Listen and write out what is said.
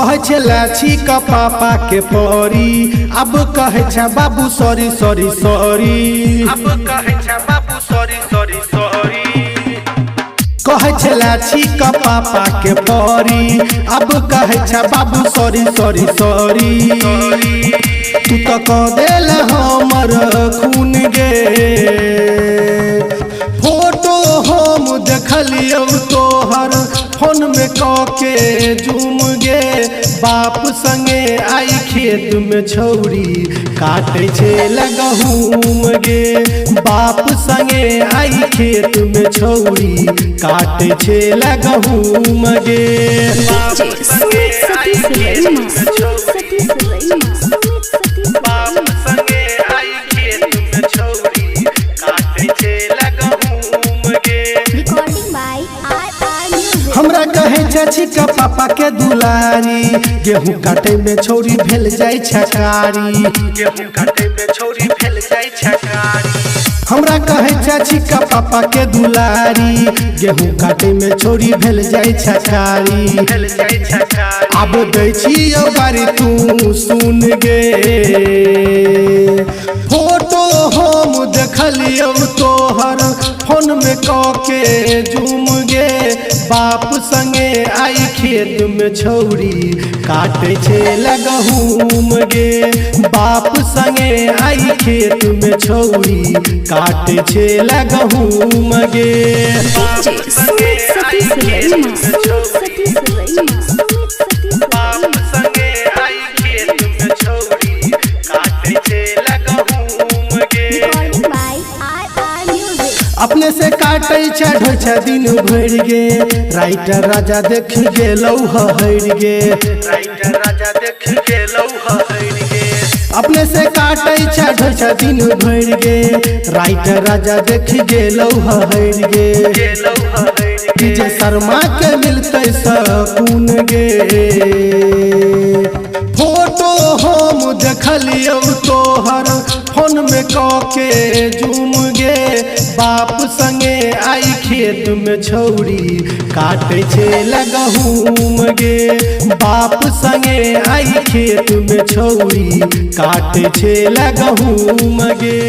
कहे छे लाछी का पापा के परी अब कहे छे बाबू सॉरी सॉरी सॉरी अब कहे छे बाबू सॉरी सॉरी सॉरी कहे छे लाछी का पापा के परी अब कहे छे बाबू सॉरी सॉरी सॉरी तू तो कह देल हमर खून गे फोटो हम देखलियो तोहर फोन में के झूम गे बाप संगे आई खेत में छौरी काटे छे लगहूम गे बाप संगे आई खेत में छौरी काटे छे लगहूम गे बाप संगे आई खेत में छौरी बाप संगे आई खेत में छौरी काटे छे लगहूम गे। हमरा कहे चाची का पापा के दुलारी गेहूं काटे में छौरी भेल जाय छकारी गेहूं काटे में छौरी भेल जाय छकारी हमरा कहे चाची का पापा के दुलारी गेहूं काटे में छौरी भेल जाय छकारी भेल जाय छकारी अब दै छियो बारी तू सुन गे फोटो हम देखलियो तोहर फोन में के झूम गे बाप संगे आई खेत में छौरी काटे छे लगहूम गे बाप संगे आई खेत में छौरी काटे छे लगहूम गे बाप संगे आई खेत में छौरी बाप संगे आई खेत में छौरी काटे छे लगहूम गे। अपने से काटे चढ़ो छ दिन भर गे राइटर राजा देख गेलौ हर गे राइटर राजा देख गेलौ हर गे अपने से काटे चढ़ो छ दिन भर गे राइटर राजा देख गेलौ हर गे डीजे शर्मा के मिलते सकून गे फोटो हम देखलियो तोहर फोन में के झूम गे बाप संगे आई खेत में छौरी काटे छे लगहूम गे बाप संगे आई खेत में छौरी काटे छे लगहूम गे।